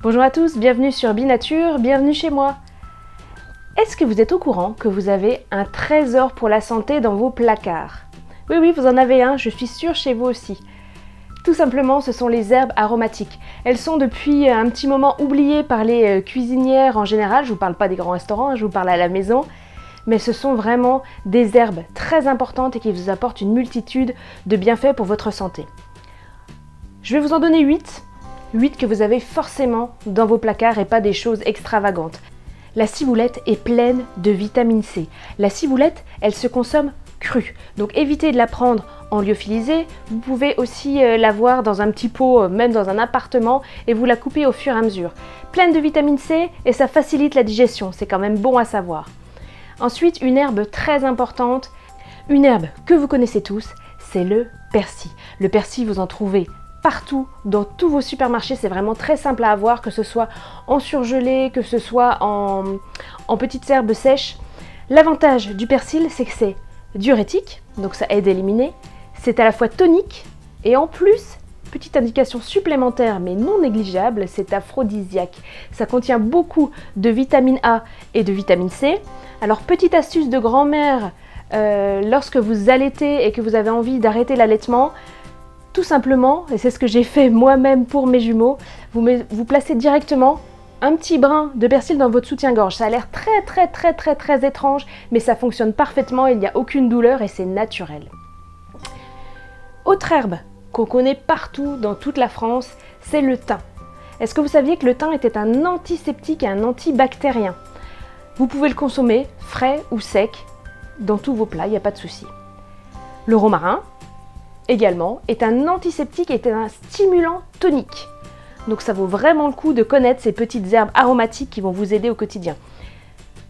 Bonjour à tous, bienvenue sur Binature, bienvenue chez moi. Est-ce que vous êtes au courant que vous avez un trésor pour la santé dans vos placards? Oui, vous en avez un, je suis sûre chez vous aussi. Tout simplement, ce sont les herbes aromatiques. Elles sont depuis un petit moment oubliées par les cuisinières en général. Je ne vous parle pas des grands restaurants, je vous parle à la maison. Mais ce sont vraiment des herbes très importantes et qui vous apportent une multitude de bienfaits pour votre santé. Je vais vous en donner 8 que vous avez forcément dans vos placards et pas des choses extravagantes. La ciboulette est pleine de vitamine C. La ciboulette, elle se consomme crue. Donc évitez de la prendre en lyophilisée. Vous pouvez aussi l'avoir dans un petit pot, même dans un appartement, et vous la coupez au fur et à mesure. Pleine de vitamine C et ça facilite la digestion, c'est quand même bon à savoir. Ensuite, une herbe très importante, une herbe que vous connaissez tous, c'est le persil. Le persil, vous en trouvez partout, dans tous vos supermarchés, c'est vraiment très simple à avoir, que ce soit en surgelé, que ce soit en petites herbes sèches. L'avantage du persil, c'est que c'est diurétique, donc ça aide à éliminer, c'est à la fois tonique, et en plus, petite indication supplémentaire mais non négligeable, c'est aphrodisiaque. Ça contient beaucoup de vitamine A et de vitamine C. Alors petite astuce de grand-mère, lorsque vous allaitez et que vous avez envie d'arrêter l'allaitement, tout simplement, et c'est ce que j'ai fait moi-même pour mes jumeaux, vous placez directement un petit brin de persil dans votre soutien-gorge. Ça a l'air très étrange, mais ça fonctionne parfaitement, il n'y a aucune douleur et c'est naturel. Autre herbe qu'on connaît partout dans toute la France, c'est le thym. Est-ce que vous saviez que le thym était un antiseptique et un antibactérien? Vous pouvez le consommer frais ou sec dans tous vos plats, il n'y a pas de souci. Le romarin, également, est un antiseptique et est un stimulant tonique. Donc ça vaut vraiment le coup de connaître ces petites herbes aromatiques qui vont vous aider au quotidien.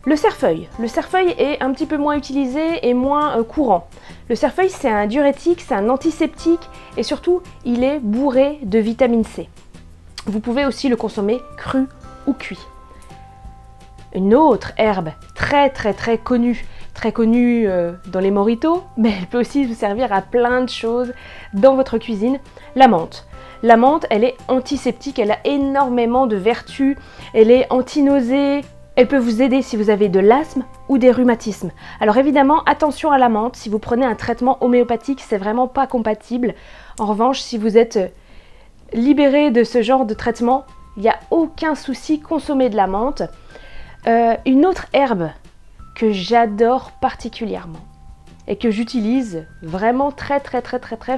Le cerfeuil. Le cerfeuil est un petit peu moins utilisé et moins courant. Le cerfeuil, c'est un diurétique, c'est un antiseptique et surtout, il est bourré de vitamine C. Vous pouvez aussi le consommer cru ou cuit. Une autre herbe très connue, dans les mojitos, mais elle peut aussi vous servir à plein de choses dans votre cuisine, la menthe. La menthe, elle est antiseptique, elle a énormément de vertus, elle est anti-nausée, elle peut vous aider si vous avez de l'asthme ou des rhumatismes. Alors évidemment, attention à la menthe, si vous prenez un traitement homéopathique, c'est vraiment pas compatible. En revanche, si vous êtes libéré de ce genre de traitement, il n'y a aucun souci, consommez de la menthe. Une autre herbe que j'adore particulièrement et que j'utilise vraiment très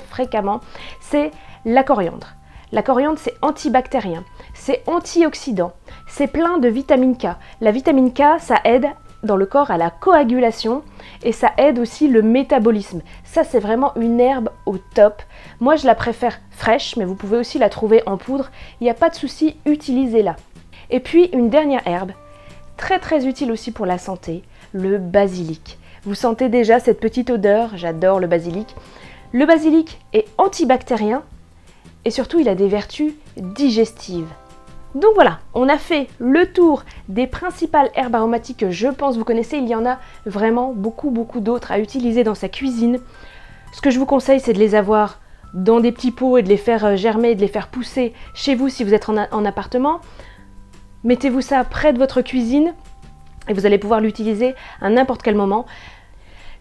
fréquemment, c'est la coriandre. La coriandre, c'est antibactérien, c'est antioxydant, c'est plein de vitamine K. La vitamine K, ça aide dans le corps à la coagulation et ça aide aussi le métabolisme. Ça, c'est vraiment une herbe au top. Moi, je la préfère fraîche, mais vous pouvez aussi la trouver en poudre. Il n'y a pas de souci, utilisez-la. Et puis, une dernière herbe, très utile aussi pour la santé, le basilic. Vous sentez déjà cette petite odeur, j'adore le basilic. Le basilic est antibactérien et surtout il a des vertus digestives. Donc voilà, on a fait le tour des principales herbes aromatiques que je pense vous connaissez. Il y en a vraiment beaucoup d'autres à utiliser dans sa cuisine. Ce que je vous conseille, c'est de les avoir dans des petits pots et de les faire germer, de les faire pousser chez vous si vous êtes en appartement. Mettez-vous ça près de votre cuisine et vous allez pouvoir l'utiliser à n'importe quel moment.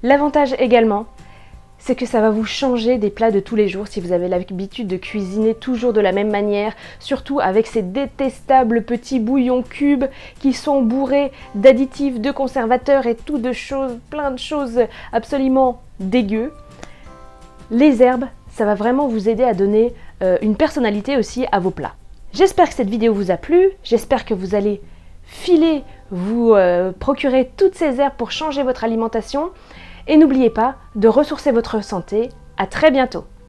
L'avantage également, c'est que ça va vous changer des plats de tous les jours si vous avez l'habitude de cuisiner toujours de la même manière, surtout avec ces détestables petits bouillons cubes qui sont bourrés d'additifs, de conservateurs et tout de choses, plein de choses absolument dégueu. Les herbes, ça va vraiment vous aider à donner une personnalité aussi à vos plats. J'espère que cette vidéo vous a plu, j'espère que vous allez vous procurer toutes ces herbes pour changer votre alimentation et n'oubliez pas de ressourcer votre santé. À très bientôt.